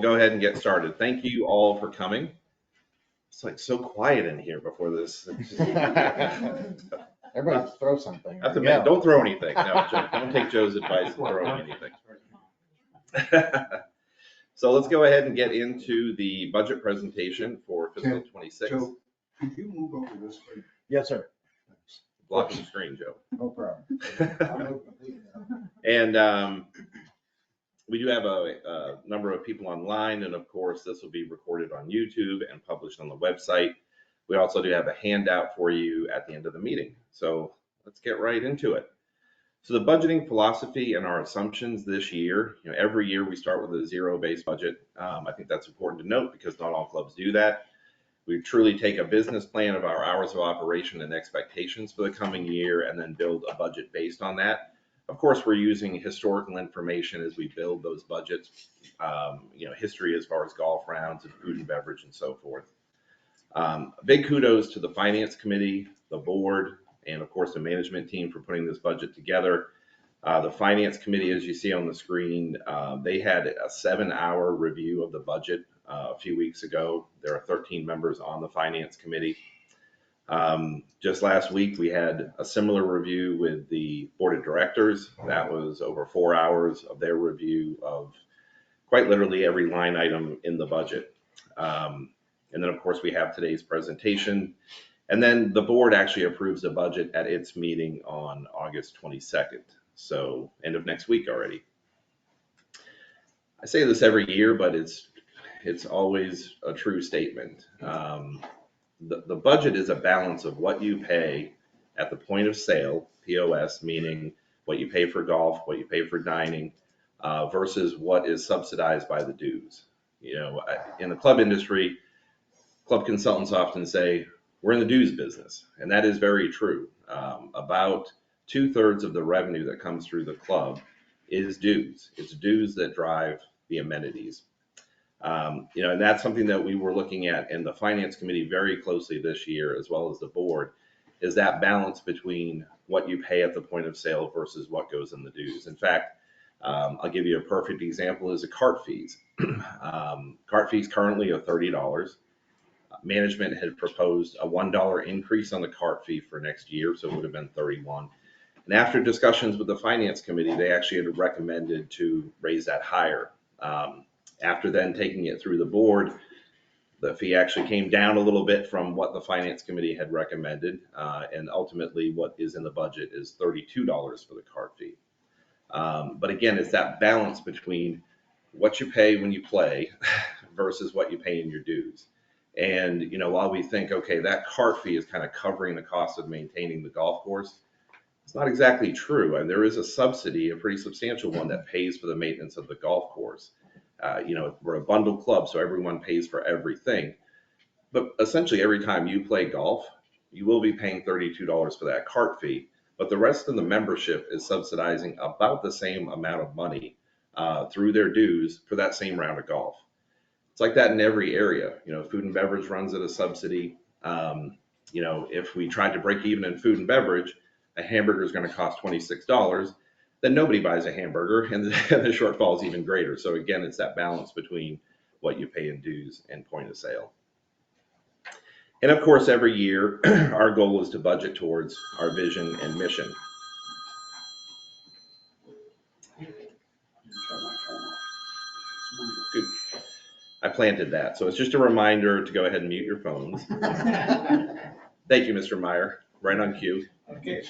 go ahead and get started. Thank you all for coming. It's like so quiet in here before this. Everybody throw something. That's amazing. Don't throw anything. No, don't take Joe's advice and throw anything. So let's go ahead and get into the budget presentation for fiscal 26. Joe, could you move over this way? Yes, sir. Blocking the screen, Joe. No problem. And we do have a number of people online, and of course, this will be recorded on YouTube and published on the website. We also do have a handout for you at the end of the meeting. So let's get right into it. So the budgeting philosophy and our assumptions this year, every year we start with a zero-based budget. I think that's important to note because not all clubs do that. We truly take a business plan of our hours of operation and expectations for the coming year and then build a budget based on that. Of course, we're using historical information as we build those budgets, history as far as golf rounds and food and beverage and so forth. Big kudos to the finance committee, the board, and of course the management team for putting this budget together. The finance committee, as you see on the screen, they had a 7-hour review of the budget a few weeks ago. There are 13 members on the finance committee. Just last week, we had a similar review with the board of directors. That was over 4 hours of their review of quite literally every line item in the budget. And then, of course, we have today's presentation. And then the board actually approves the budget at its meeting on August 22nd. So end of next week already. I say this every year, but it's always a true statement. The budget is a balance of what you pay at the point of sale, POS, meaning what you pay for golf, what you pay for dining, versus what is subsidized by the dues. In the club industry, club consultants often say, we're in the dues business, and that is very true. About 2/3 of the revenue that comes through the club is dues. It's dues that drive the amenities. And that's something that we were looking at in the finance committee very closely this year, as well as the board, is that balance between what you pay at the point of sale versus what goes in the dues. In fact, I'll give you a perfect example is the cart fees. Cart fees currently are $30. Management had proposed a $1 increase on the cart fee for next year, so it would have been $31. And after discussions with the finance committee, they actually had recommended to raise that higher. After then taking it through the board, the fee actually came down a little bit from what the finance committee had recommended, and ultimately what is in the budget is $32 for the cart fee. But again, it's that balance between what you pay when you play versus what you pay in your dues. And while we think, okay, that cart fee is kind of covering the cost of maintaining the golf course, it's not exactly true. And there is a subsidy, a pretty substantial one, that pays for the maintenance of the golf course. We're a bundled club, so everyone pays for everything. But essentially, every time you play golf, you will be paying $32 for that cart fee. But the rest of the membership is subsidizing about the same amount of money through their dues for that same round of golf. It's like that in every area. Food and beverage runs at a subsidy. If we tried to break even in food and beverage, a hamburger is going to cost $26. Then nobody buys a hamburger, and the shortfall is even greater. So again, it's that balance between what you pay in dues and point of sale. And of course, every year, our goal is to budget towards our vision and mission. Good. I planted that. So it's just a reminder to go ahead and mute your phones. Thank you, Mr. Meyer. Right on cue. Okay.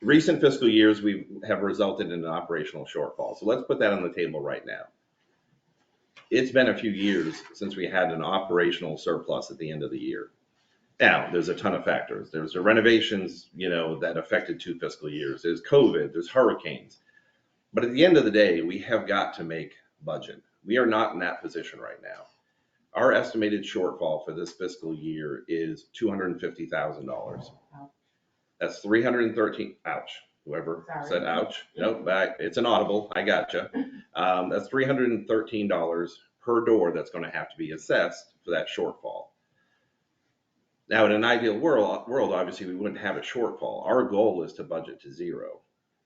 Recent fiscal years have resulted in an operational shortfall. So let's put that on the table right now. It's been a few years since we had an operational surplus at the end of the year. Now, there's a ton of factors. There's the renovations, that affected 2 fiscal years. There's COVID, there's hurricanes. But at the end of the day, we have got to make budget. We are not in that position right now. Our estimated shortfall for this fiscal year is $250,000. That's 313. Ouch. Whoever said ouch. Nope, back. It's an audible. I gotcha. That's $313 per door that's going to have to be assessed for that shortfall. Now, in an ideal world, obviously, we wouldn't have a shortfall. Our goal is to budget to zero.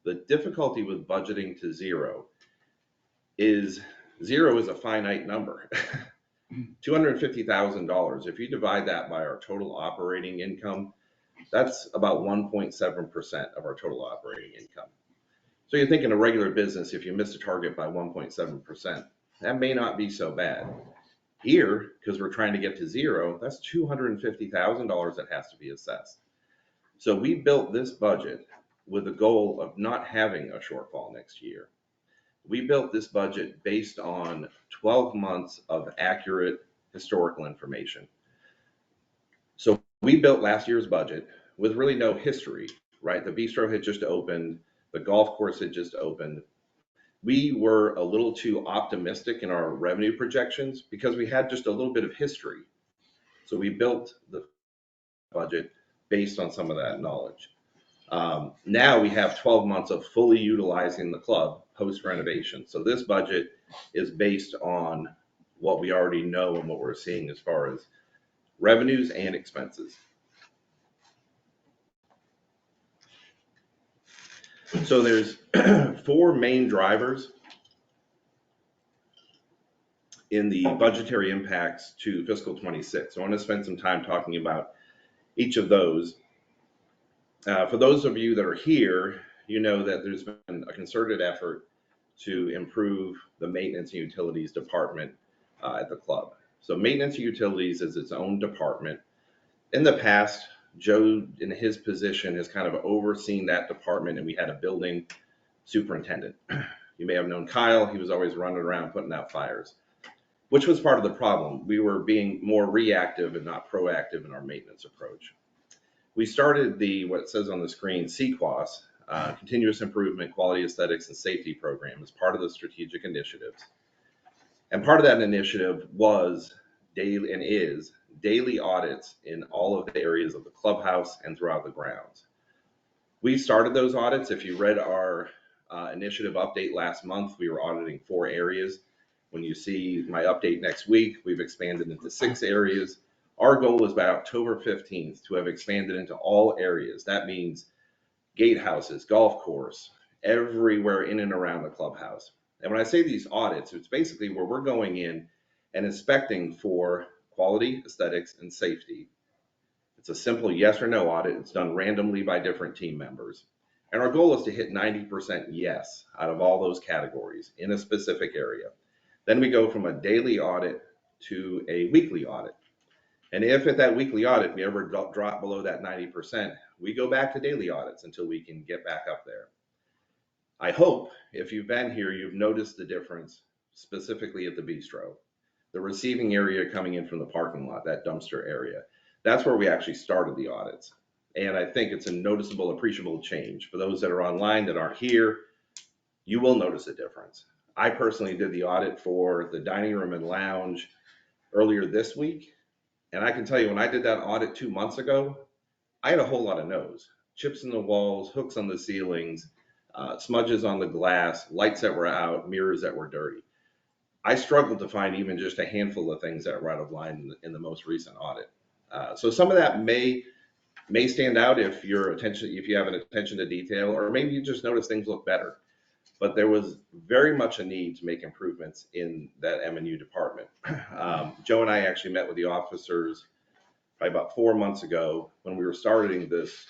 The difficulty with budgeting to zero is a finite number. $250,000. If you divide that by our total operating income, that's about 1.7% of our total operating income. So you're thinking a regular business, if you miss a target by 1.7%, that may not be so bad. Here, because we're trying to get to zero, that's $250,000 that has to be assessed. So we built this budget with the goal of not having a shortfall next year. We built this budget based on 12 months of accurate historical information. So we built last year's budget with really no history, right? The bistro had just opened, the golf course had just opened. We were a little too optimistic in our revenue projections because we had just a little bit of history. So we built the budget based on some of that knowledge. Now we have 12 months of fully utilizing the club post renovation. So this budget is based on what we already know and what we're seeing as far as revenues and expenses. So there's 4 main drivers in the budgetary impacts to fiscal 26. So I want to spend some time talking about each of those. For those of you that are here, you know that there's been a concerted effort to improve the maintenance and utilities department at the club. So maintenance and utilities is its own department. In the past, Joe, in his position, has kind of overseen that department, and we had a building superintendent. You may have known Kyle. He was always running around putting out fires, which was part of the problem. We were being more reactive and not proactive in our maintenance approach. We started what it says on the screen, CQAS, Continuous Improvement, Quality, Aesthetics, and Safety Program, as part of the strategic initiatives. And part of that initiative was daily and is daily audits in all of the areas of the clubhouse and throughout the grounds. We started those audits. If you read our initiative update last month, we were auditing 4 areas. When you see my update next week, we've expanded into 6 areas. Our goal is by October 15th to have expanded into all areas. That means gatehouses, golf course, everywhere in and around the clubhouse. And when I say these audits, it's basically where we're going in and inspecting for quality, aesthetics, and safety. It's a simple yes or no audit. It's done randomly by different team members. And our goal is to hit 90% yes out of all those categories in a specific area. Then we go from a daily audit to a weekly audit. And if at that weekly audit we ever drop below that 90%, we go back to daily audits until we can get back up there. I hope if you've been here, you've noticed the difference specifically at the bistro. The receiving area coming in from the parking lot, that dumpster area, that's where we actually started the audits. And I think it's a noticeable, appreciable change. For those that are online that aren't here, you will notice a difference. I personally did the audit for the dining room and lounge earlier this week. And I can tell you, when I did that audit 2 months ago, I had a whole lot of no's. Chips in the walls, hooks on the ceilings, smudges on the glass, lights that were out, mirrors that were dirty. I struggled to find even just a handful of things that were out of line in the most recent audit. So some of that may stand out if you have an attention to detail, or maybe you just notice things look better. But there was very much a need to make improvements in that M&U department. Joe and I actually met with the officers probably about 4 months ago when we were starting this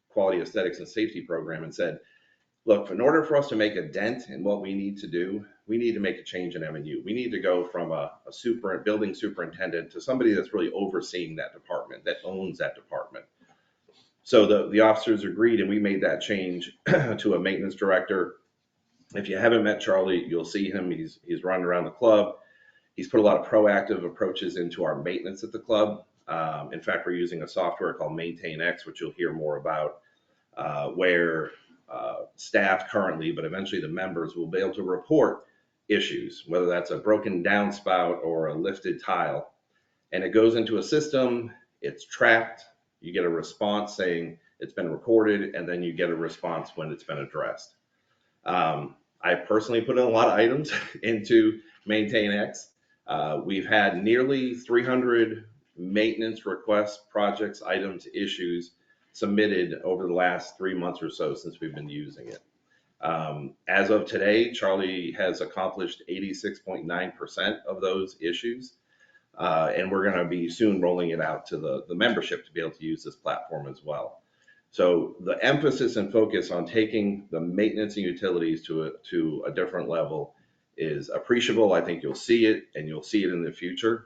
quality, aesthetics, and safety program, and said, look, in order for us to make a dent in what we need to do, we need to make a change in M&U. We need to go from a building superintendent to somebody that's really overseeing that department, that owns that department. So the officers agreed, and we made that change to a maintenance director. If you haven't met Charlie, you'll see him. He's running around the club. He's put a lot of proactive approaches into our maintenance at the club. In fact, we're using a software called MaintainX, which you'll hear more about, where staff currently, but eventually the members, will be able to report issues, whether that's a broken downspout or a lifted tile. And it goes into a system, it's tracked, you get a response saying it's been recorded, and then you get a response when it's been addressed. I personally put in a lot of items into MaintainX. We've had nearly 300 maintenance requests, projects, items, issues submitted over the last 3 months or so since we've been using it. As of today, Charlie has accomplished 86.9% of those issues. And we're going to be soon rolling it out to the membership to be able to use this platform as well. So the emphasis and focus on taking the maintenance and utilities to a different level is appreciable. I think you'll see it, and you'll see it in the future.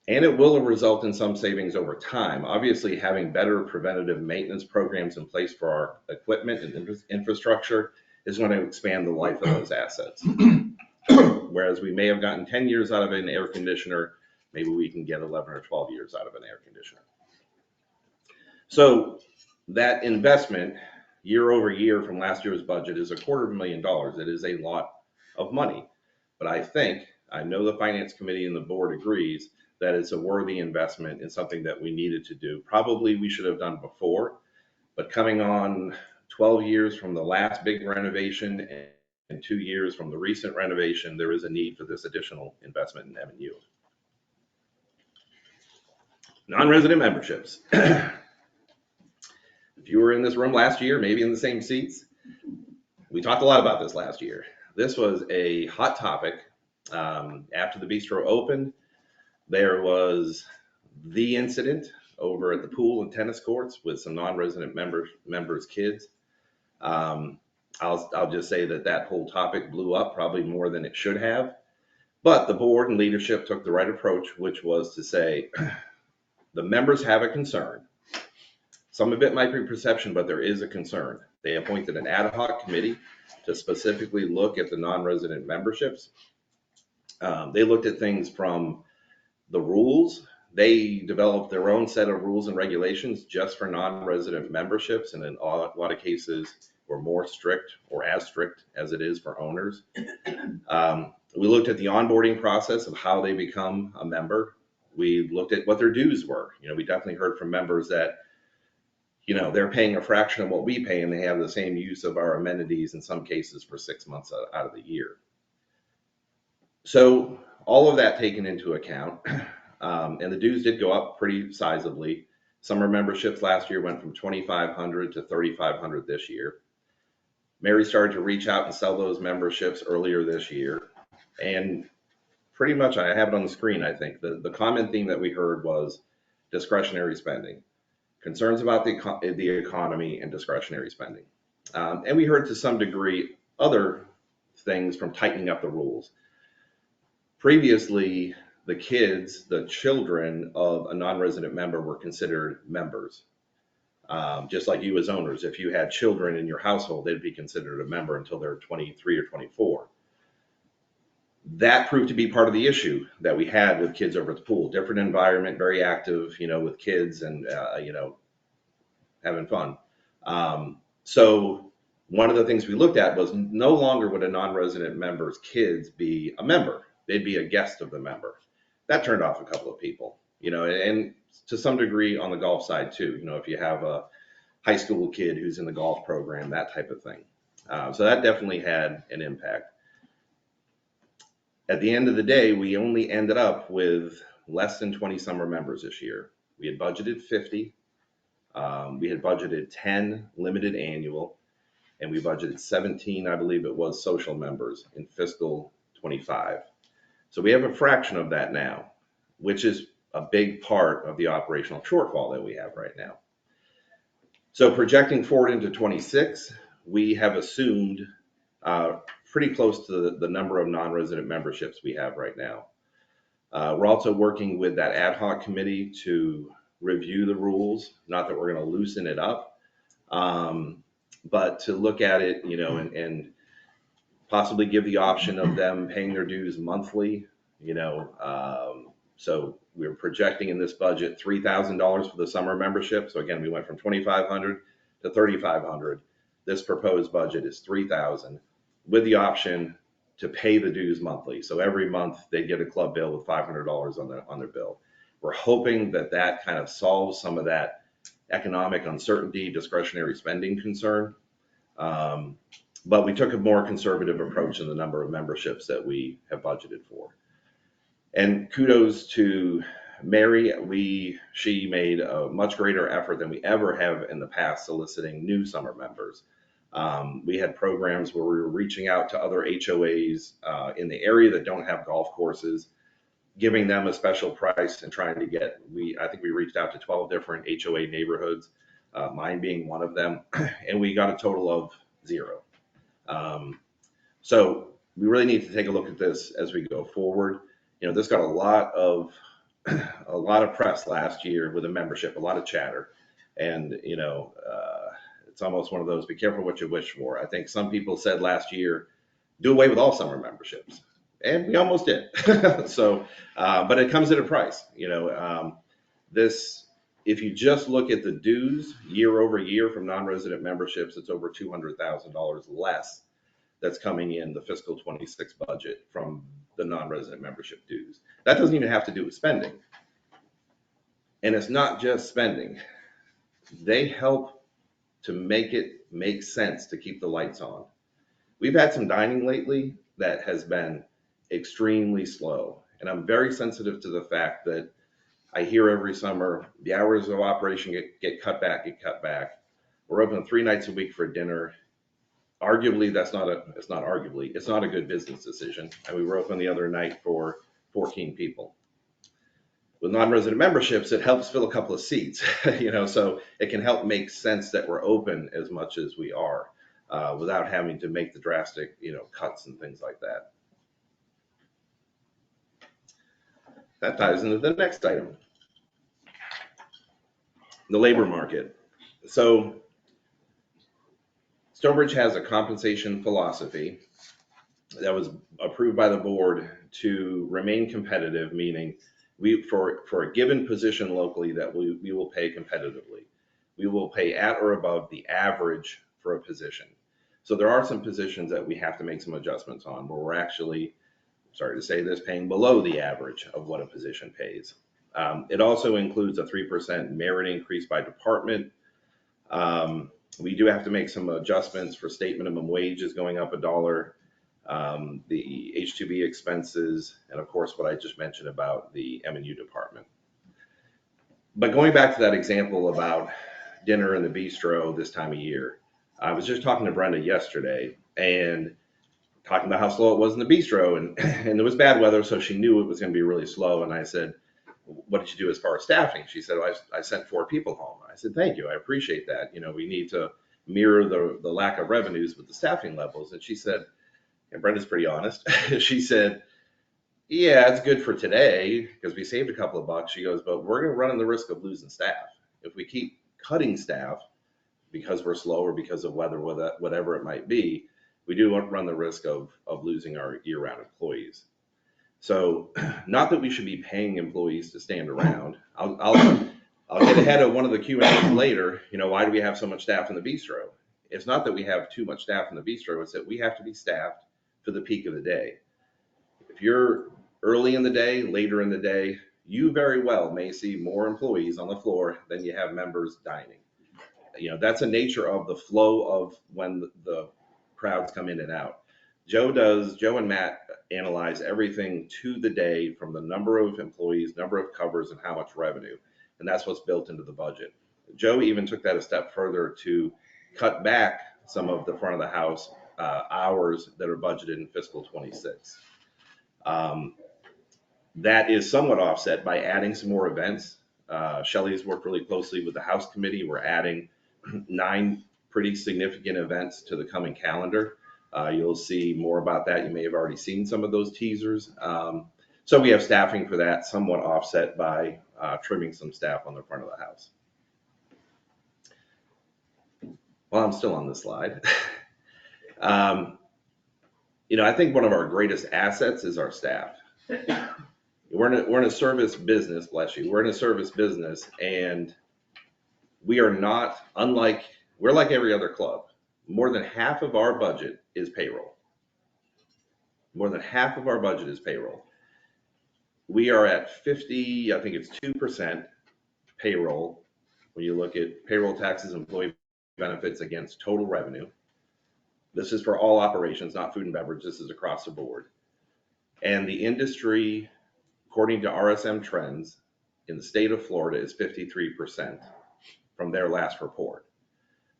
And it will result in some savings over time. Obviously, having better preventative maintenance programs in place for our equipment and infrastructure is going to expand the life of those assets. Whereas we may have gotten 10 years out of an air conditioner, maybe we can get 11 or 12 years out of an air conditioner. So that investment year over year from last year's budget is $250,000. It is a lot of money, but I know the finance committee and the board agrees that it's a worthy investment and something that we needed to do. Probably we should have done before, but coming on 12 years from the last big renovation and 2 years from the recent renovation, there is a need for this additional investment in M&U. Non-resident memberships. If you were in this room last year, maybe in the same seats, we talked a lot about this last year. This was a hot topic. After the bistro opened, there was the incident over at the pool and tennis courts with some non-resident members' kids. I'll just say that whole topic blew up probably more than it should have. But the board and leadership took the right approach, which was to say, the members have a concern. Some of it might be perception, but there is a concern. They appointed an ad hoc committee to specifically look at the non-resident memberships. They looked at things from the rules. They developed their own set of rules and regulations just for non-resident memberships, and in a lot of cases were more strict or as strict as it is for owners. We looked at the onboarding process of how they become a member. We looked at what their dues were. We definitely heard from members that they're paying a fraction of what we pay, and they have the same use of our amenities in some cases for 6 months out of the year. So all of that taken into account, and the dues did go up pretty sizably. Summer memberships last year went from $2,500 to $3,500 this year. Mary started to reach out and sell those memberships earlier this year. And pretty much, I have it on the screen, I think, the common theme that we heard was discretionary spending. Concerns about the economy and discretionary spending. And we heard to some degree other things from tightening up the rules. Previously, the children of a non-resident member were considered members. Just like you as owners, if you had children in your household, they'd be considered a member until they're 23 or 24. That proved to be part of the issue that we had with kids over at the pool. Different environment, very active, with kids and, having fun. So one of the things we looked at was no longer would a non-resident member's kids be a member. They'd be a guest of the member. That turned off a couple of people, and to some degree on the golf side too. If you have a high school kid who's in the golf program, that type of thing. So that definitely had an impact. At the end of the day, we only ended up with less than 20 summer members this year. We had budgeted 50. We had budgeted 10 limited annual, and we budgeted 17, I believe it was, social members in fiscal 25. So we have a fraction of that now, which is a big part of the operational shortfall that we have right now. So projecting forward into 26, we have assumed pretty close to the number of non-resident memberships we have right now. We're also working with that ad hoc committee to review the rules, not that we're going to loosen it up, but to look at it, and possibly give the option of them paying their dues monthly, so we're projecting in this budget $3,000 for the summer membership. So again, we went from $2,500 to $3,500. This proposed budget is $3,000 with the option to pay the dues monthly. So every month they get a club bill with $500 on their bill. We're hoping that kind of solves some of that economic uncertainty, discretionary spending concern. But we took a more conservative approach in the number of memberships that we have budgeted for. And kudos to Mary, she made a much greater effort than we ever have in the past soliciting new summer members. We had programs where we were reaching out to other HOAs in the area that don't have golf courses, giving them a special price and trying to get, I think we reached out to 12 different HOA neighborhoods, mine being one of them, and we got a total of 0. So we really need to take a look at this as we go forward. This got a lot of press last year with a membership, a lot of chatter, and it's almost one of those, be careful what you wish for. I think some people said last year, do away with all summer memberships, and we almost did. So, but it comes at a price. If you just look at the dues year over year from non-resident memberships, it's over $200,000 less that's coming in the fiscal 26 budget from the non-resident membership dues. That doesn't even have to do with spending. And it's not just spending. They help to make it make sense to keep the lights on. We've had some dining lately that has been extremely slow. And I'm very sensitive to the fact that I hear every summer the hours of operation get cut back. We're open 3 nights a week for dinner. Arguably, it's not a good business decision. And we were open the other night for 14 people. With non-resident memberships, it helps fill a couple of seats, so it can help make sense that we're open as much as we are, without having to make the drastic, cuts and things like that. That ties into the next item, the labor market. So Stonebridge has a compensation philosophy that was approved by the board to remain competitive, meaning for a given position locally that we will pay competitively. We will pay at or above the average for a position. So there are some positions that we have to make some adjustments on where we're actually, sorry to say this, paying below the average of what a position pays. It also includes a 3% merit increase by department. We do have to make some adjustments for state minimum wages going up $1. The H-2B expenses, and of course what I just mentioned about the M&U department. But going back to that example about dinner in the bistro this time of year, I was just talking to Brenda yesterday and talking about how slow it was in the bistro, and it was bad weather, so she knew it was going to be really slow. And I said, what did you do as far as staffing? She said, well, I sent 4 people home. I said, thank you, I appreciate that. We need to mirror the lack of revenues with the staffing levels. And she said, and Brenda's pretty honest, she said, yeah, it's good for today because we saved a couple of bucks. She goes, but we're going to run the risk of losing staff. If we keep cutting staff because we're slow or because of weather, whatever it might be, we do run the risk of losing our year-round employees. So not that we should be paying employees to stand around. I'll get ahead of one of the Q&As later. Why do we have so much staff in the bistro? It's not that we have too much staff in the bistro. It's that we have to be staffed for the peak of the day. If you're early in the day, later in the day, you very well may see more employees on the floor than you have members dining. That's a nature of the flow of when the crowds come in and out. Joe and Matt analyze everything to the day from the number of employees, number of covers, and how much revenue. And that's what's built into the budget. Joe even took that a step further to cut back some of the front of the house hours that are budgeted in fiscal 26. That is somewhat offset by adding some more events. Shelley's worked really closely with the House Committee. We're adding 9 pretty significant events to the coming calendar. You'll see more about that. You may have already seen some of those teasers. So we have staffing for that, somewhat offset by trimming some staff on the front of the house. Well, I'm still on this slide. I think one of our greatest assets is our staff. We're in a service business, bless you. We're in a service business, and we are not we're like every other club. More than half of our budget is payroll. More than half of our budget is payroll. We are at 50, I think it's 2% payroll when you look at payroll taxes, employee benefits against total revenue. This is for all operations, not food and beverage. This is across the board. And the industry, according to RSM trends, in the state of Florida is 53% from their last report.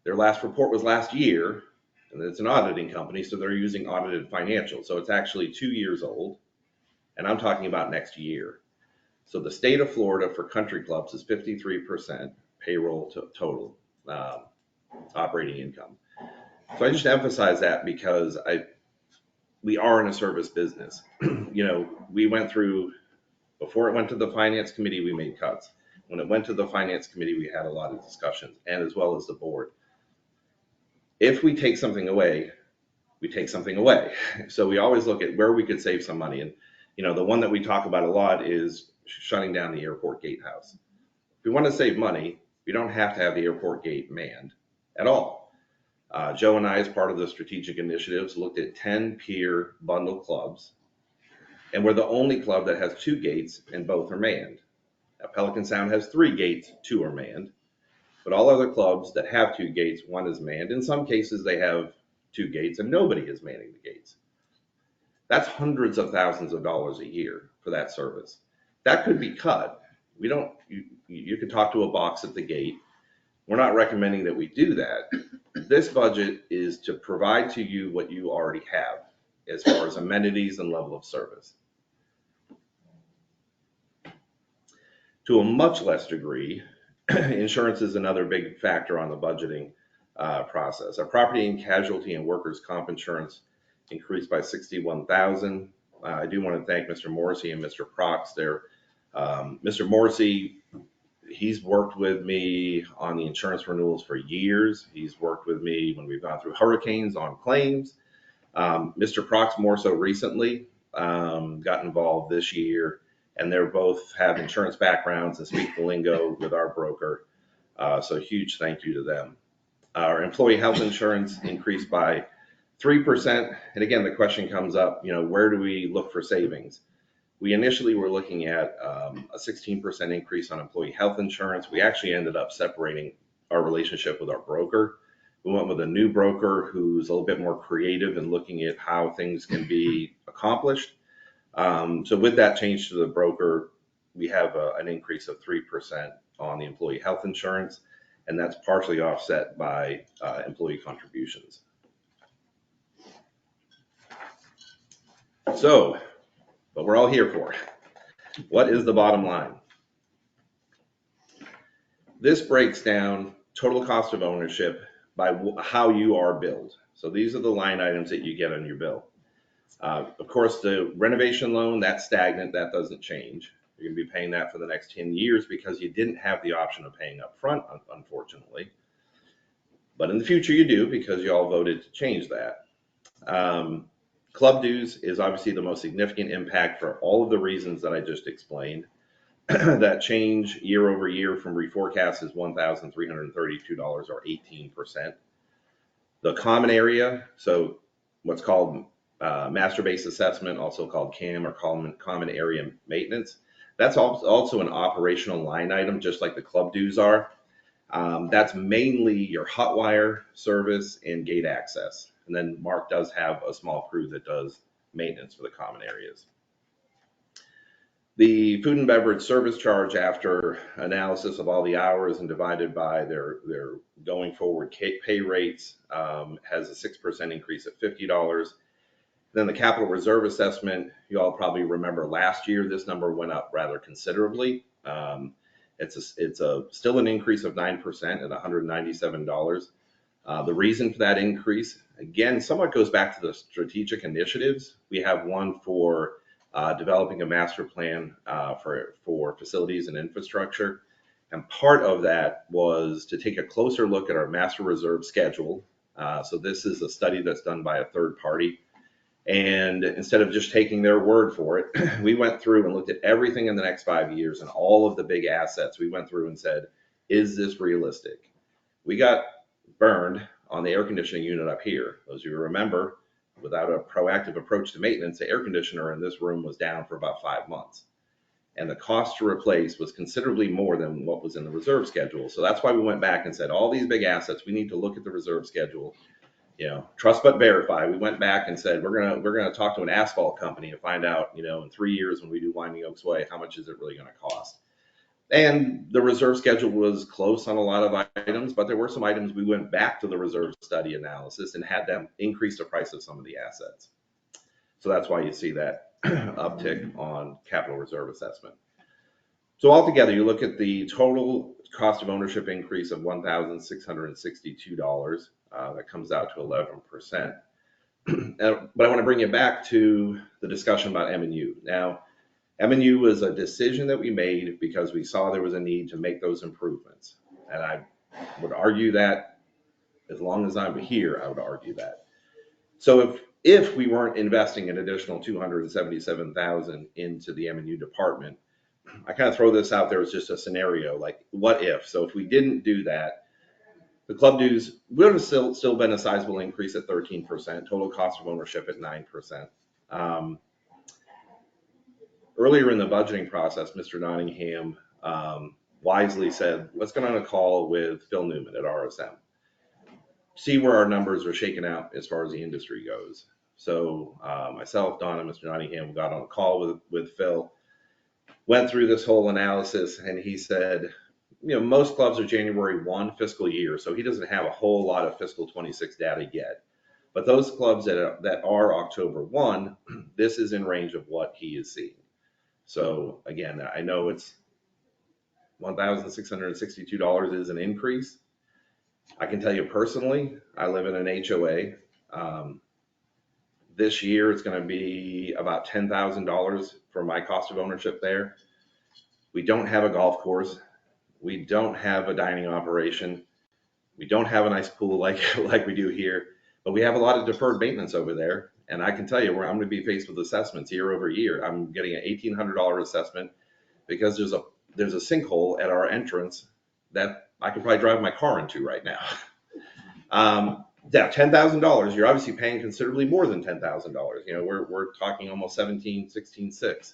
Their last report was last year, and it's an auditing company, so they're using audited financials. So it's actually 2 years old, and I'm talking about next year. So the state of Florida for country clubs is 53% payroll to total operating income. So I just emphasize that because we are in a service business. We went through, before it went to the finance committee, we made cuts. When it went to the finance committee, we had a lot of discussions, and as well as the board. If we take something away, we take something away. So we always look at where we could save some money. And, the one that we talk about a lot is shutting down the airport gatehouse. If we want to save money, we don't have to have the airport gate manned at all. Joe and I, as part of the strategic initiatives, looked at 10 peer bundle clubs, and we're the only club that has 2 gates and both are manned. Now, Pelican Sound has 3 gates, 2 are manned, but all other clubs that have 2 gates, 1 is manned. In some cases, they have 2 gates and nobody is manning the gates. That's hundreds of thousands of dollars a year for that service. That could be cut. You could talk to a box at the gate. We're not recommending that we do that. This budget is to provide to you what you already have as far as amenities and level of service. To a much less degree, insurance is another big factor on the budgeting process. Our property and casualty and workers' comp insurance increased by $61,000. I do want to thank Mr. Morrissey and Mr. Prox there. Mr. Morrissey, he's worked with me on the insurance renewals for years. He's worked with me when we've gone through hurricanes on claims. Mr. Prox more so recently got involved this year, and they're both have insurance backgrounds and speak the lingo with our broker. So huge thank you to them. Our employee health insurance increased by 3%. And again, the question comes up, where do we look for savings? We initially were looking at a 16% increase on employee health insurance. We actually ended up separating our relationship with our broker. We went with a new broker who's a little bit more creative in looking at how things can be accomplished. So with that change to the broker, we have an increase of 3% on the employee health insurance, and that's partially offset by employee contributions. So, what we're all here for. What is the bottom line? This breaks down total cost of ownership by how you are billed. So these are the line items that you get on your bill. Of course, the renovation loan, that's stagnant, that doesn't change. You're gonna be paying that for the next 10 years because you didn't have the option of paying up front, unfortunately. But in the future you do because you all voted to change that. Club dues is obviously the most significant impact for all of the reasons that I just explained. That change year over year from reforecast is $1,332 or 18%. The common area, so what's called master base assessment, also called CAM or common area maintenance, that's also an operational line item, just like the club dues are. That's mainly your hot wire service and gate access. And then Mark does have a small crew that does maintenance for the common areas. The food and beverage service charge, after analysis of all the hours and divided by their going forward pay rates, has a 6% increase at $50. Then the capital reserve assessment, you all probably remember last year, this number went up rather considerably. It's still an increase of 9% at $197. The reason for that increase, again, somewhat goes back to the strategic initiatives. We have one for developing a master plan for facilities and infrastructure. And part of that was to take a closer look at our master reserve schedule. So this is a study that's done by a third party. And instead of just taking their word for it, we went through and looked at everything in the next 5 years and all of the big assets. We went through and said, is this realistic? We got burned on the air conditioning unit up here. Those of you remember, without a proactive approach to maintenance, the air conditioner in this room was down for about 5 months. And the cost to replace was considerably more than what was in the reserve schedule. So that's why we went back and said, all these big assets, we need to look at the reserve schedule. Trust but verify. We went back and said, we're gonna talk to an asphalt company to find out, in 3 years when we do Winding Oaks Way, how much is it really gonna cost? And the reserve schedule was close on a lot of items, but there were some items we went back to the reserve study analysis and had them increase the price of some of the assets. So that's why you see that uptick on capital reserve assessment. So altogether, you look at the total cost of ownership increase of $1,662. That comes out to 11%. But I want to bring you back to the discussion about M&U. Now, M&U was a decision that we made because we saw there was a need to make those improvements. And I would argue that as long as I'm here, I would argue that. So if we weren't investing an additional $277,000 into the M&U department, I kind of throw this out there as just a scenario, like what if? So if we didn't do that, the club dues would have still been a sizable increase at 13%, total cost of ownership at 9%. Earlier in the budgeting process, Mr. Nottingham wisely said, let's get on a call with Phil Newman at RSM, see where our numbers are shaking out as far as the industry goes. So myself, Don, and Mr. Nottingham got on a call with Phil, went through this whole analysis, and he said, most clubs are January 1 fiscal year, so he doesn't have a whole lot of fiscal 26 data yet. But those clubs that are October 1, this is in range of what he is seeing. So again, I know it's $1,662 is an increase. I can tell you personally, I live in an HOA. This year it's going to be about $10,000 for my cost of ownership there. We don't have a golf course. We don't have a dining operation. We don't have a nice pool like we do here, but we have a lot of deferred maintenance over there. And I can tell you where I'm going to be faced with assessments year over year. I'm getting an $1,800 assessment because there's a sinkhole at our entrance that I could probably drive my car into right now. Yeah, $10,000. You're obviously paying considerably more than $10,000. We're talking almost 16,600.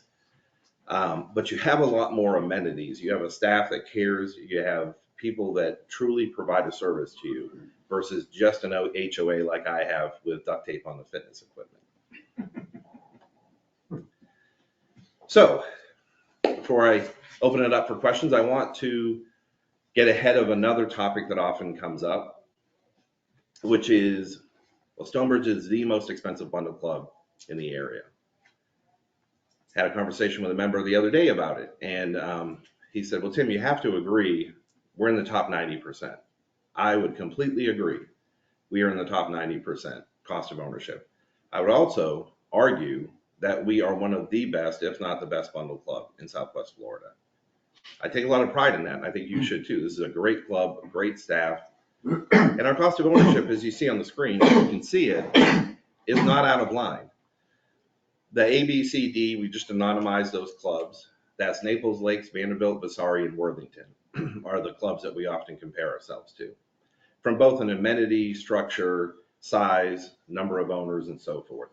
But you have a lot more amenities. You have a staff that cares. You have people that truly provide a service to you versus just an HOA like I have with duct tape on the fitness equipment. So before I open it up for questions, I want to get ahead of another topic that often comes up, which is, Stonebridge is the most expensive bundle club in the area. Had a conversation with a member the other day about it, and he said, well, Tim, you have to agree, we're in the top 90%. I would completely agree. We are in the top 90% cost of ownership. I would also argue that we are one of the best, if not the best bundle club in Southwest Florida. I take a lot of pride in that, and I think you should too. This is a great club, a great staff, and our cost of ownership, as you see on the screen, you can see it, is not out of line. The A, B, C, D, we just anonymized those clubs. That's Naples, Lakes, Vanderbilt, Vasari, and Worthington are the clubs that we often compare ourselves to, from both an amenity, structure, size, number of owners, and so forth.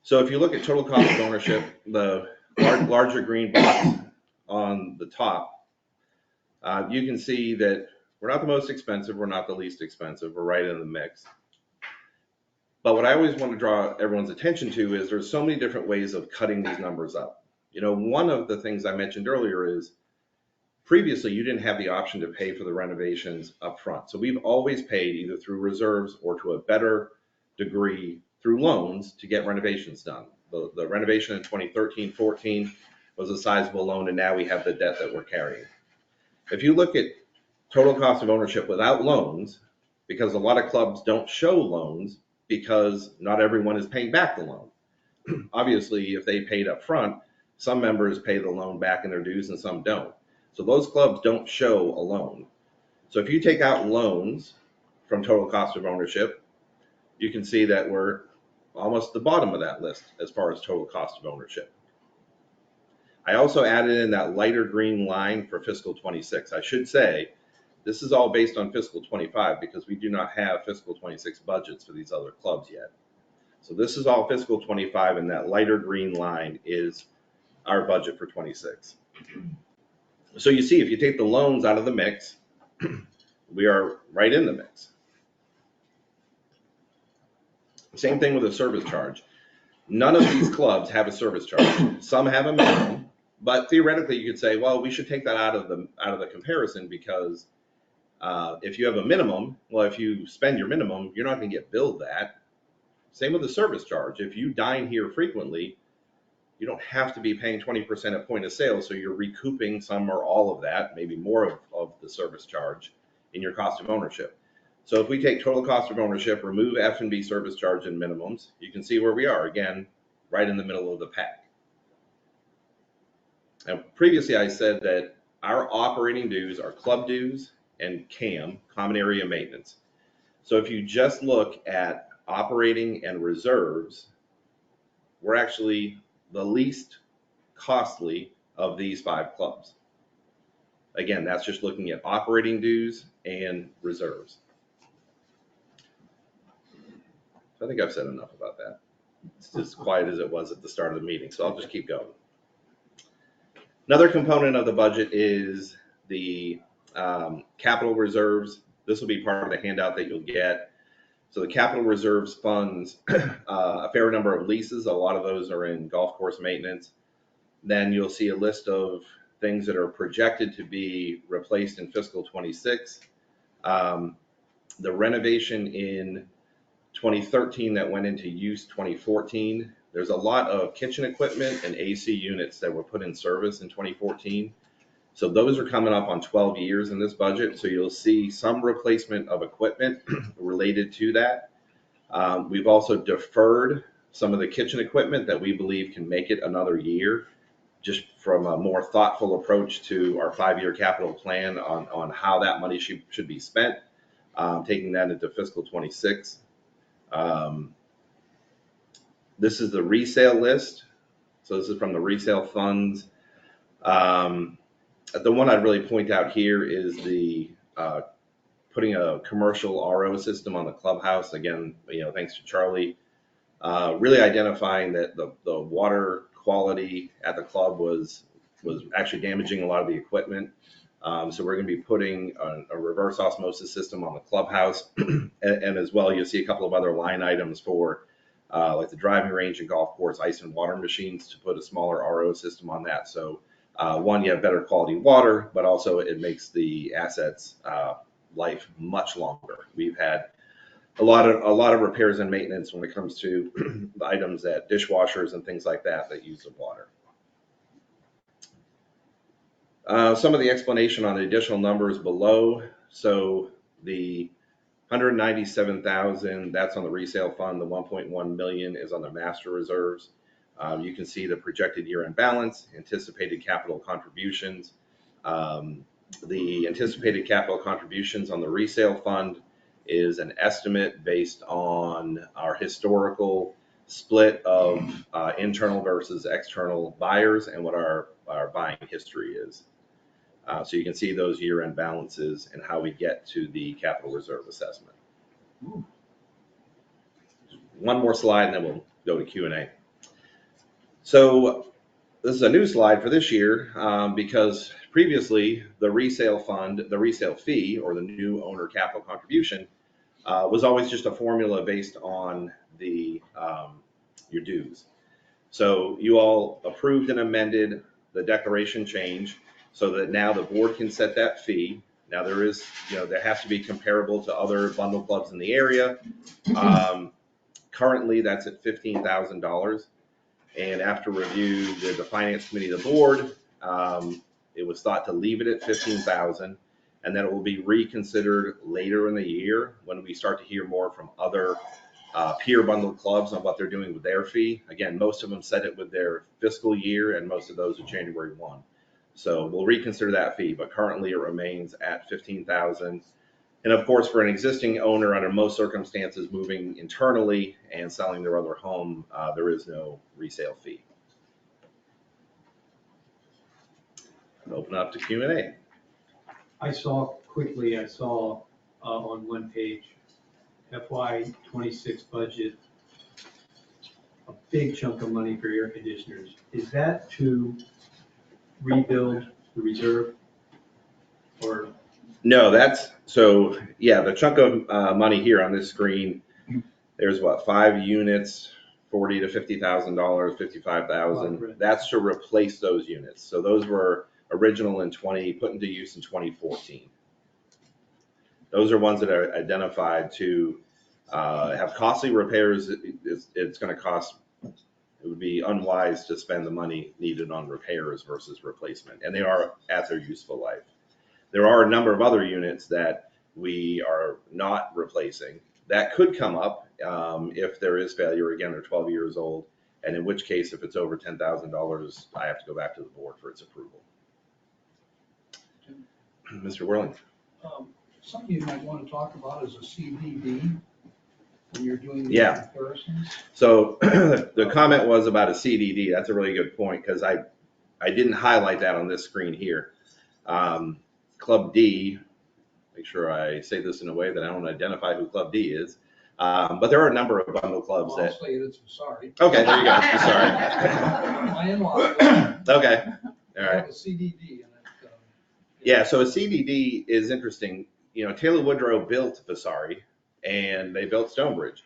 So if you look at total cost of ownership, the larger green box on the top, you can see that we're not the most expensive, we're not the least expensive, we're right in the mix. But what I always want to draw everyone's attention to is there's so many different ways of cutting these numbers up. One of the things I mentioned earlier is previously you didn't have the option to pay for the renovations up front. So we've always paid either through reserves or to a better degree through loans to get renovations done. The renovation in 2013-14 was a sizable loan, and now we have the debt that we're carrying. If you look at total cost of ownership without loans, because a lot of clubs don't show loans because not everyone is paying back the loan. Obviously, if they paid up front, some members pay the loan back in their dues and some don't. So those clubs don't show a loan. So if you take out loans from total cost of ownership, you can see that we're almost the bottom of that list as far as total cost of ownership. I also added in that lighter green line for fiscal 26. I should say, this is all based on fiscal 25 because we do not have fiscal 26 budgets for these other clubs yet. So this is all fiscal 25, and that lighter green line is our budget for 26. So you see, if you take the loans out of the mix, we are right in the mix. Same thing with a service charge. None of these clubs have a service charge. Some have a minimum, But theoretically, you could say, well, we should take that out of the comparison because if you have a minimum, well, if you spend your minimum, you're not going to get billed that. Same with the service charge. If you dine here frequently, you don't have to be paying 20% at point of sale, so you're recouping some or all of that, maybe more of the service charge in your cost of ownership. So if we take total cost of ownership, remove F&B service charge and minimums, you can see where we are, again, right in the middle of the pack. Now, previously I said that our operating dues are club dues and CAM, common area maintenance. So if you just look at operating and reserves, we're actually the least costly of these 5 clubs. Again, that's just looking at operating dues and reserves. So I think I've said enough about that. It's as quiet as it was at the start of the meeting, so I'll just keep going. Another component of the budget is the capital reserves. This will be part of the handout that you'll get. So the capital reserves funds a fair number of leases. A lot of those are in golf course maintenance. Then you'll see a list of things that are projected to be replaced in fiscal 26. The renovation in 2013 that went into use 2014. There's a lot of kitchen equipment and AC units that were put in service in 2014. So those are coming up on 12 years in this budget. So you'll see some replacement of equipment related to that. We've also deferred some of the kitchen equipment that we believe can make it another year, just from a more thoughtful approach to our 5-year capital plan on how that money should be spent, taking that into fiscal 26. This is the resale list. So this is from the resale funds. The one I'd really point out here is the putting a commercial RO system on the clubhouse. Again, thanks to Charlie, really identifying that the water quality at the club was actually damaging a lot of the equipment. So we're going to be putting a reverse osmosis system on the clubhouse, and as well, you'll see a couple of other line items for like the driving range and golf course ice and water machines to put a smaller RO system on that. So one, you have better quality water, but also it makes the assets life much longer. We've had a lot of repairs and maintenance when it comes to the items that dishwashers and things like that use the water. Some of the explanation on the additional numbers below. So the 197,000, that's on the resale fund. The 1.1 million is on the master reserves. You can see the projected year-end balance, anticipated capital contributions. The anticipated capital contributions on the resale fund is an estimate based on our historical split of internal versus external buyers and what our buying history is. So you can see those year-end balances and how we get to the capital reserve assessment. One more slide and then we'll go to Q&A. So this is a new slide for this year because previously the resale fund, the resale fee or the new owner capital contribution was always just a formula based on the your dues. So you all approved and amended the declaration change so that now the board can set that fee. Now there is, there has to be comparable to other bundle clubs in the area. Currently that's at $15,000. And after review with the finance committee of the board, it was thought to leave it at $15,000, and then it will be reconsidered later in the year when we start to hear more from other peer bundle clubs on what they're doing with their fee. Again, most of them set it with their fiscal year, and most of those are January 1. So we'll reconsider that fee, but currently it remains at $15,000. And of course, for an existing owner, under most circumstances, moving internally and selling their other home, there is no resale fee. I'll open up to Q&A. I saw on one page, FY2026 budget, a big chunk of money for air conditioners. Is that to rebuild the reserve or? No, the chunk of money here on this screen, there's 5 units $40,000 to $50,000, 55,000. Right. That's to replace those units. So those were original in put into use in 2014. Those are ones that are identified to have costly repairs. It's going to cost, it would be unwise to spend the money needed on repairs versus replacement, and they are at their useful life. There are a number of other units that we are not replacing that could come up if there is failure. Again, they're 12 years old, and in which case, if it's over $10,000, I have to go back to the board for its approval. Mr. Whirling. Something you might want to talk about is a CDD when you're doing the Yeah. comparisons. So the comment was about a CDD. That's a really good point, because I didn't highlight that on this screen here. Club D, make sure I say this in a way that I don't identify who Club D is. But there are a number of bundle clubs Well, I'll that. say it, sorry. Okay, there you go. Sorry. My in-laws. Okay. All right. Have a CDD and it. Yeah. So a CDD is interesting. You know, Taylor Woodrow built Vasari and they built Stonebridge.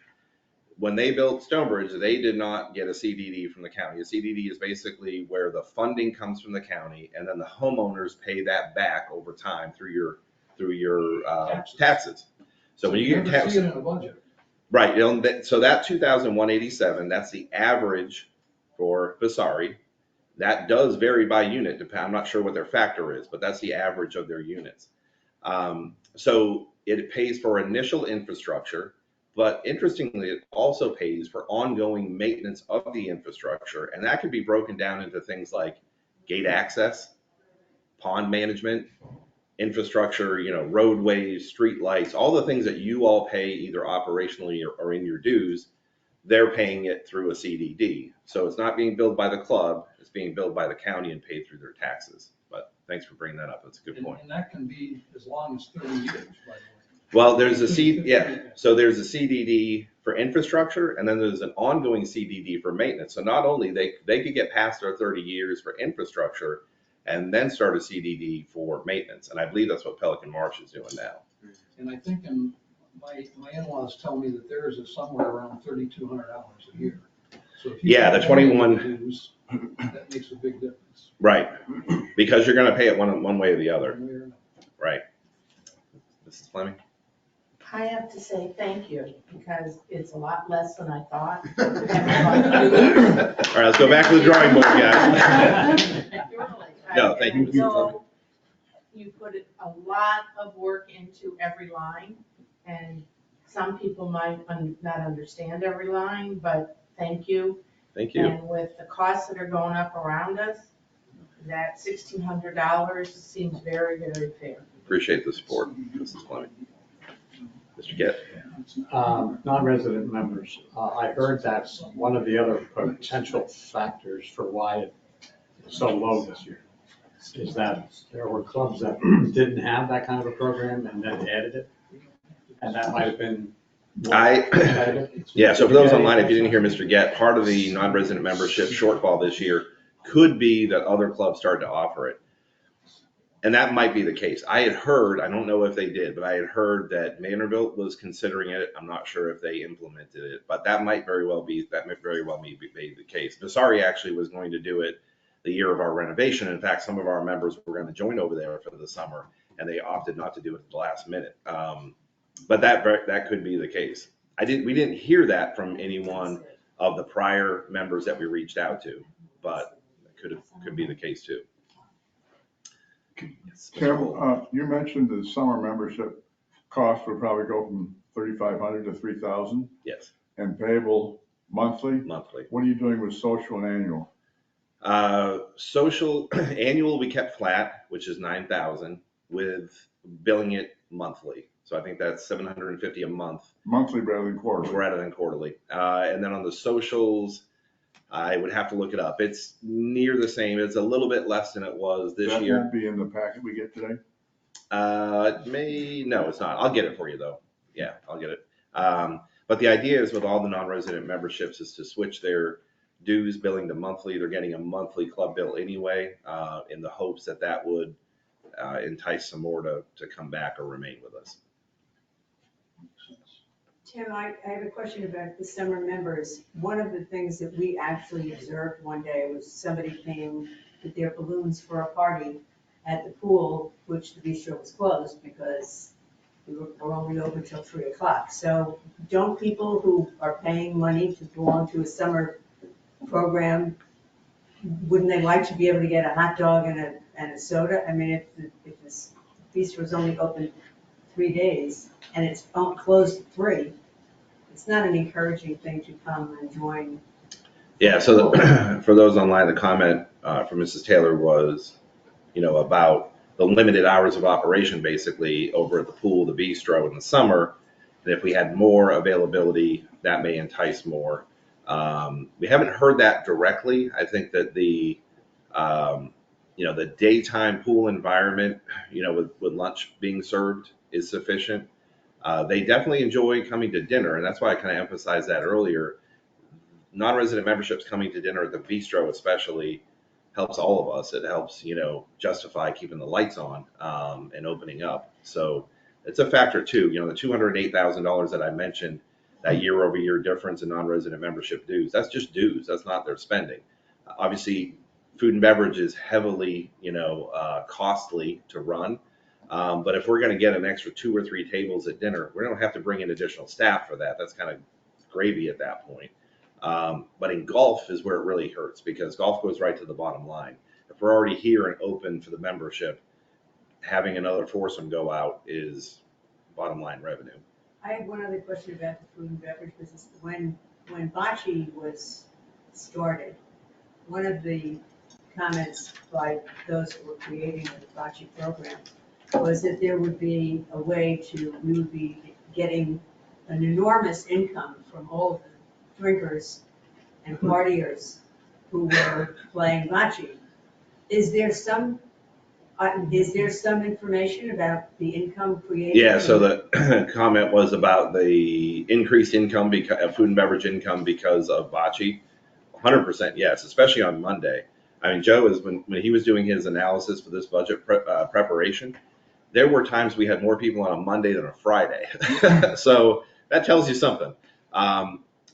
When they built Stonebridge, they did not get a CDD from the county. A CDD is basically where the funding comes from the county, and then the homeowners pay that back over time through your taxes. So when you get never see it in a budget. right, you know, so that 2,187, that's the average for Vasari. That does vary by unit. I'm not sure what their factor is, but that's the average of their units. So it pays for initial infrastructure. But interestingly, it also pays for ongoing maintenance of the infrastructure. And that could be broken down into things like gate access, pond management, infrastructure, you know, roadways, street lights, all the things that you all pay either operationally or in your dues. They're paying it through a CDD. So it's not being billed by the club, it's being billed by the county and paid through their taxes. But thanks for bringing that up. That's a good point. And that can be as long as 30 years, by the way. Well, there's so there's a CDD for infrastructure, and then there's an ongoing CDD for maintenance. So not only they could get past their 30 years for infrastructure and then start a CDD for maintenance. And I believe that's what Pelican Marsh is doing now. And I think my in-laws tell me that theirs is somewhere around $3,200 a year. So if you Yeah, the 21 dues, that makes a big difference. Right, because you're going to pay it one way or the other. One way or another. Right. Mrs. Fleming? I have to say thank you, because it's a lot less than I thought. All right, let's go back to the drawing board, guys. No, thank you. So you put a lot of work into every line, and some people might not understand every line, but thank you. Thank you. And with the costs that are going up around us, that $1,600 seems very, very fair. Appreciate the support, Mrs. Fleming. Mr. Gett? Non-resident members, I heard that's one of the other potential factors for why it's so low this year. Is that there were clubs that didn't have that kind of a program and then added it? And that might have been more competitive? Yeah, so for those online, if you didn't hear Mr. Gett, part of the non-resident membership shortfall this year could be that other clubs started to offer it. And that might be the case. I had heard, I don't know if they did, but I had heard that Manorville was considering it. I'm not sure if they implemented it, but that might very well be the case. Vasari actually was going to do it the year of our renovation. In fact, some of our members were going to join over there for the summer, and they opted not to do it at the last minute. But that could be the case. We didn't hear that from anyone of the prior members that we reached out to, but it could be the case too. Tim, you mentioned the summer membership cost would probably go from 3,500 to 3,000 Yes, and payable monthly. monthly. What are you doing with social and annual? Social annual, we kept flat, which is 9,000, with billing it monthly. So I think that's 750 a month. Monthly rather than quarterly. Rather than quarterly. And then on the socials, I would have to look it up. It's near the same. It's a little bit less than it was this That year. won't be in the packet we get today? No, it's not. I'll get it for you though. Yeah, I'll get it. But the idea is with all the non-resident memberships is to switch their dues billing to monthly. They're getting a monthly club bill anyway, in the hopes that would entice some more to come back or remain with us. Tim, I have a question about the summer members. One of the things that we actually observed one day was somebody came with their balloons for a party at the pool, which the bistro was closed because we're only open till 3 o'clock. So don't people who are paying money to belong to a summer program, wouldn't they like to be able to get a hot dog and a soda? I mean, if this bistro is only open 3 days and it's closed at 3, it's not an encouraging thing to come and join. Yeah, so for those online, the comment from Mrs. Taylor was, about the limited hours of operation basically over at the pool, the bistro in the summer. And if we had more availability, that may entice more. We haven't heard that directly. I think that the daytime pool environment, with lunch being served is sufficient. They definitely enjoy coming to dinner, and that's why I kind of emphasized that earlier. Non-resident memberships coming to dinner at the bistro especially helps all of us. It helps, justify keeping the lights on and opening up. So it's a factor too. The $208,000 that I mentioned, that year-over-year difference in non-resident membership dues, that's just dues. That's not their spending. Obviously, food and beverage is heavily, costly to run. But if we're going to get an extra 2 or 3 tables at dinner, we don't have to bring in additional staff for that. That's kind of gravy at that point. But in golf is where it really hurts because golf goes right to the bottom line. If we're already here and open for the membership, having another foursome go out is bottom line revenue. I have one other question about the food and beverage business. When bocce was started, one of the comments by those who were creating the bocce program was that there would be a way we would be getting an enormous income from all of the drinkers and partiers who were playing bocce. Is there some information about the income created? Yeah, so the comment was about the increased income, food and beverage income because of bocce. 100% yes, especially on Monday. I mean, Joe, when he was doing his analysis for this budget preparation, there were times we had more people on a Monday than a Friday. So that tells you something.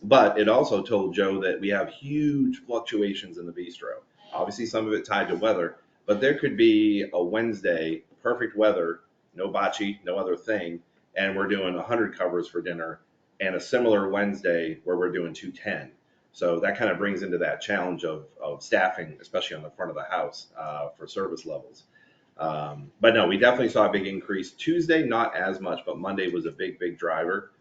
But it also told Joe that we have huge fluctuations in the bistro. Obviously, some of it tied to weather, but there could be a Wednesday, perfect weather, no bocce, no other thing, and we're doing 100 covers for dinner, and a similar Wednesday where we're doing 210. So that kind of brings into that challenge of staffing, especially on the front of the house for service levels. But no, we definitely saw a big increase. Tuesday, not as much, but Monday was a big driver.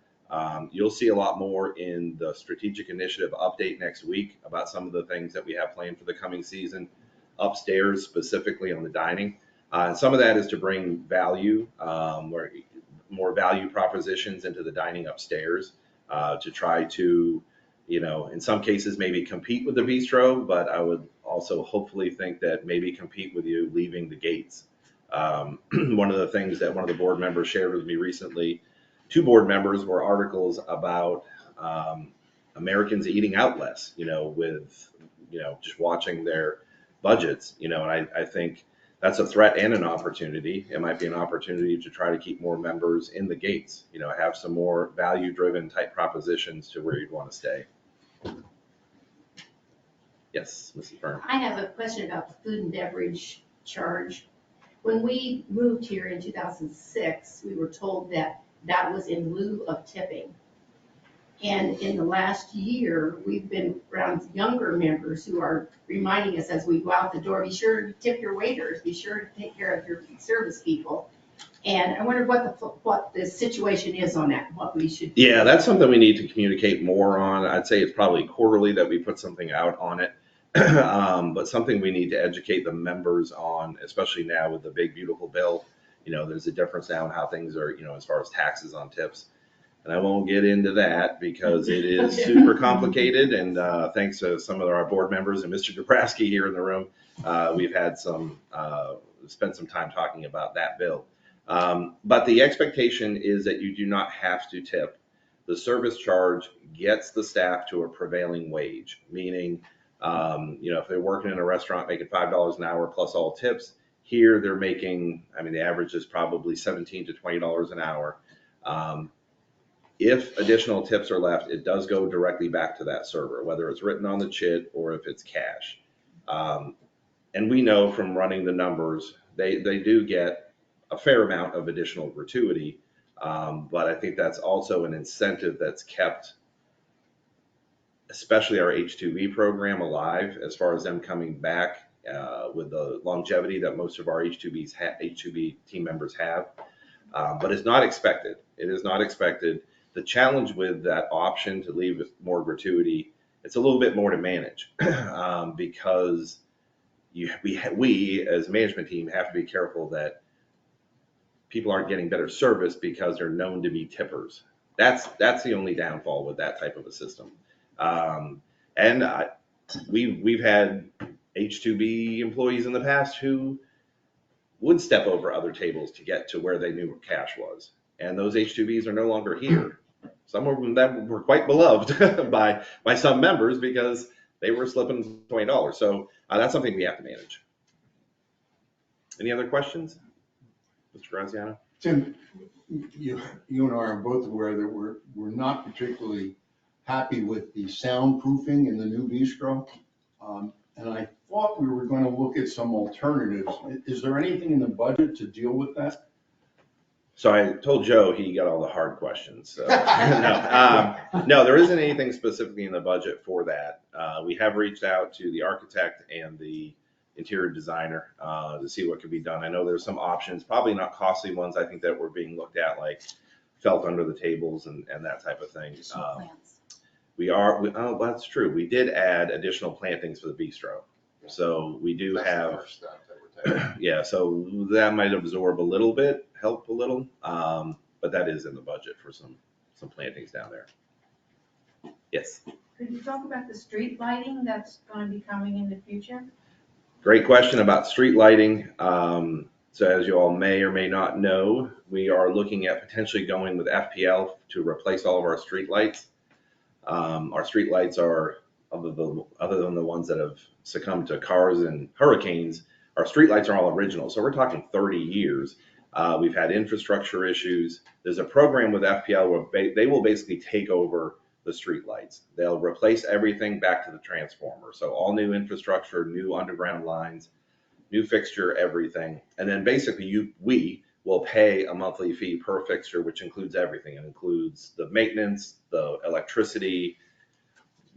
You'll see a lot more in the strategic initiative update next week about some of the things that we have planned for the coming season upstairs, specifically on the dining. And some of that is to bring value, more value propositions into the dining upstairs to try to, in some cases maybe compete with the bistro, but I would also hopefully think that maybe compete with you leaving the gates. One of the things that one of the board members shared with me recently, 2 board members, were articles about Americans eating out less, with, just watching their budgets, and I think that's a threat and an opportunity. It might be an opportunity to try to keep more members in the gates, have some more value-driven type propositions to where you'd want to stay. Yes, Mrs. Byrne. I have a question about the food and beverage charge. When we moved here in 2006, we were told that was in lieu of tipping. And in the last year, we've been around younger members who are reminding us as we go out the door, be sure to tip your waiters, be sure to take care of your service people. And I wonder what the situation is on that, what we should do. Yeah, that's something we need to communicate more on. I'd say it's probably quarterly that we put something out on it. But something we need to educate the members on, especially now with the big, beautiful bill. There's a difference now in how things are, as far as taxes on tips. And I won't get into that because it is super complicated. And thanks to some of our board members and Mr. Dabrowski here in the room, we've had spent some time talking about that bill. But the expectation is that you do not have to tip. The service charge gets the staff to a prevailing wage, meaning, if they're working in a restaurant making $5 an hour plus all tips, here they're making, the average is probably $17 to $20 an hour. If additional tips are left, it does go directly back to that server, whether it's written on the chit or if it's cash. And we know from running the numbers, they do get a fair amount of additional gratuity. But I think that's also an incentive that's kept, especially our H2B program, alive as far as them coming back with the longevity that most of our H2B team members have. But it's not expected. It is not expected. The challenge with that option to leave more gratuity, it's a little bit more to manage because we as a management team have to be careful that people aren't getting better service because they're known to be tippers. That's the only downfall with that type of a system. We've had H2B employees in the past who would step over other tables to get to where they knew cash was. And those H2Bs are no longer here. Some of them that were quite beloved by some members because they were slipping $20. So that's something we have to manage. Any other questions? Mr. Graziano? Tim, you and I are both aware that we're not particularly happy with the soundproofing in the new bistro. And I thought we were going to look at some alternatives. Is there anything in the budget to deal with that? So I told Joe he got all the hard questions. So. No, there isn't anything specifically in the budget for that. We have reached out to the architect and the interior designer to see what could be done. I know there's some options, probably not costly ones, I think that were being looked at, like felt under the tables and that type of thing. Oh, that's true. We did add additional plantings for the bistro. So we do have, yeah, so that might absorb a little bit, help a little, but that is in the budget for some plantings down there. Yes. Could you talk about the street lighting that's going to be coming in the future? Great question about street lighting. So as you all may or may not know, we are looking at potentially going with FPL to replace all of our street lights. Our street lights are, other than the ones that have succumbed to cars and hurricanes, our street lights are all original. So we're talking 30 years. We've had infrastructure issues. There's a program with FPL where they will basically take over the street lights. They'll replace everything back to the transformer. So all new infrastructure, new underground lines, new fixture, everything. And then basically we will pay a monthly fee per fixture, which includes everything. It includes the maintenance, the electricity,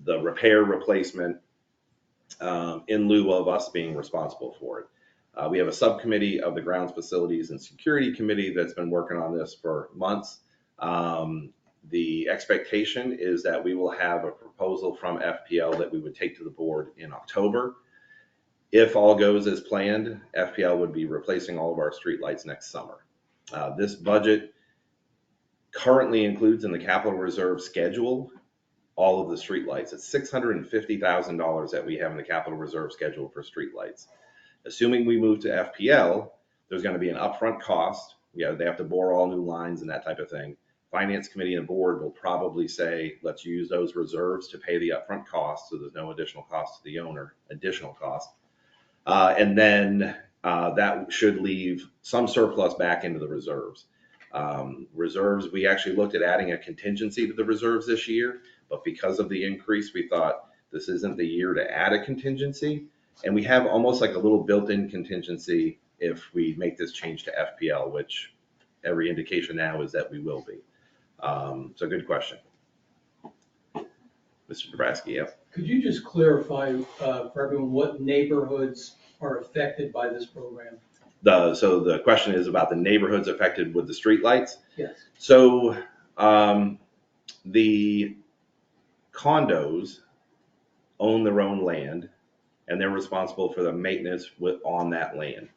the repair, replacement, in lieu of us being responsible for it. We have a subcommittee of the Grounds Facilities and Security Committee that's been working on this for months. The expectation is that we will have a proposal from FPL that we would take to the board in October. If all goes as planned, FPL would be replacing all of our streetlights next summer. This budget currently includes in the capital reserve schedule all of the streetlights. It's $650,000 that we have in the capital reserve schedule for streetlights. Assuming we move to FPL, there's going to be an upfront cost. Yeah, they have to bore all new lines and that type of thing. Finance committee and board will probably say, let's use those reserves to pay the upfront cost, so there's no additional cost to the owner, additional cost. And then that should leave some surplus back into the reserves. Reserves, we actually looked at adding a contingency to the reserves this year, but because of the increase, we thought this isn't the year to add a contingency. And we have almost like a little built-in contingency if we make this change to FPL, which every indication now is that we will be. So good question. Mr. Dabrowski, yeah. Could you just clarify for everyone what neighborhoods are affected by this program? So the question is about the neighborhoods affected with the streetlights. Yes. So the condos own their own land and they're responsible for the maintenance on that land.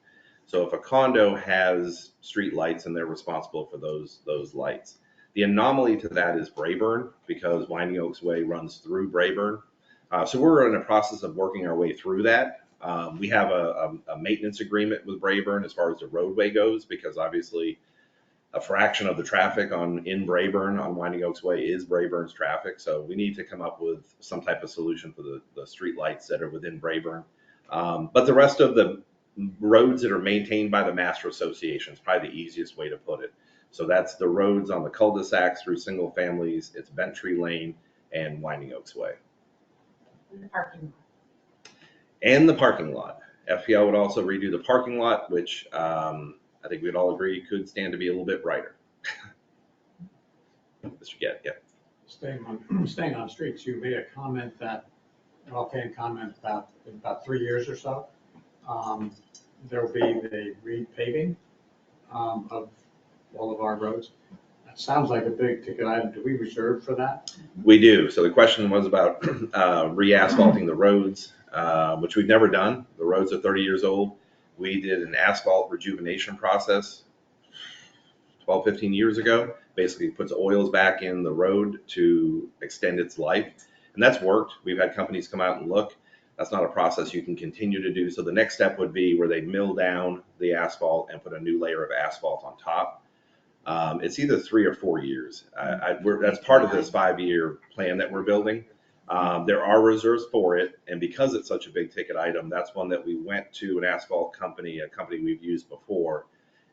So if a condo has streetlights and they're responsible for those lights. The anomaly to that is Brayburn, because Winding Oaks Way runs through Brayburn. So we're in the process of working our way through that. We have a maintenance agreement with Brayburn as far as the roadway goes, because obviously a fraction of the traffic in Brayburn on Winding Oaks Way is Brayburn's traffic. So we need to come up with some type of solution for the street lights that are within Brayburn. But the rest of the roads that are maintained by the master association is probably the easiest way to put it. So that's the roads on the cul-de-sacs through single families, it's Bent Tree Lane and Winding Oaks Way. In the parking lot. And the parking lot. FPL would also redo the parking lot, which I think we'd all agree could stand to be a little bit brighter. Mr. Gett, yeah. Staying on streets, you made a comment that, an offhand comment about, in about 3 years or so, there will be the repaving of all of our roads. That sounds like a big ticket item. Do we reserve for that? We do. So the question was about re-asphalting the roads, which we've never done. The roads are 30 years old. We did an asphalt rejuvenation process 12, 15 years ago. Basically puts oils back in the road to extend its life. And that's worked. We've had companies come out and look. That's not a process you can continue to do. So the next step would be where they mill down the asphalt and put a new layer of asphalt on top. It's either 3 or 4 years. That's part of this 5-year plan that we're building. There are reserves for it. And because it's such a big ticket item, that's one that we went to an asphalt company, a company we've used before,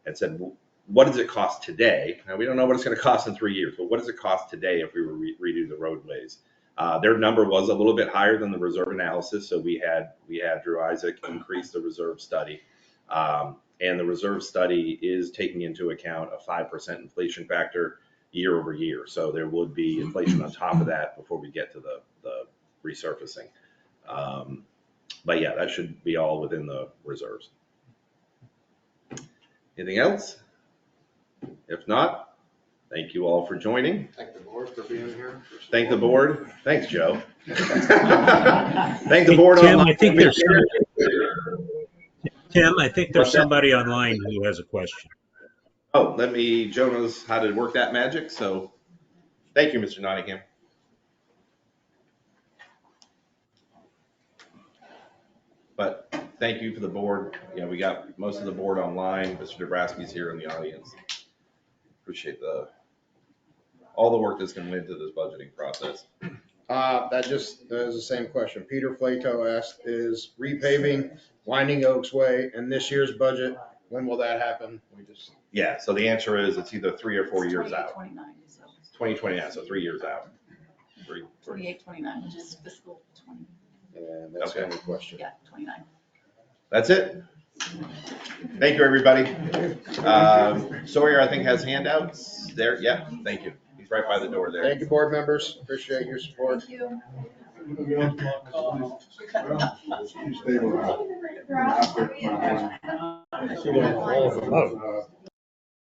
and said, what does it cost today? Now, we don't know what it's going to cost in 3 years, but what does it cost today if we were redo the roadways? Their number was a little bit higher than the reserve analysis. So we had Drew Isaac increase the reserve study. And the reserve study is taking into account a 5% inflation factor year over year. So there would be inflation on top of that before we get to the resurfacing. But yeah, that should be all within the reserves. Anything else? If not, thank you all for joining. Thank the board for being here. Thank the board. Thanks, Joe. Thank the board. Tim, online. I think there's somebody online who has a question. Oh, Joe knows how to work that magic. So thank you, Mr. Nottingham. But thank you for the board. Yeah, we got most of the board online. Mr. Dabrowski's here in the audience. Appreciate all the work that's going into this budgeting process. That is the same question. Peter Flato asked, is repaving Winding Oaks Way in this year's budget? When will that happen? Yeah, so the answer is it's either 3 or 4 years out. 28, 29, so 2029, so 3 years out. 28, 29, which is fiscal 20. And that's the only question. Yeah, 29. That's it. Thank you, everybody. Sawyer, I think, has handouts there. Yeah, thank you. He's right by the door there. Thank you, board members. Appreciate your support. Thank you. Stay with us. I see that all of them.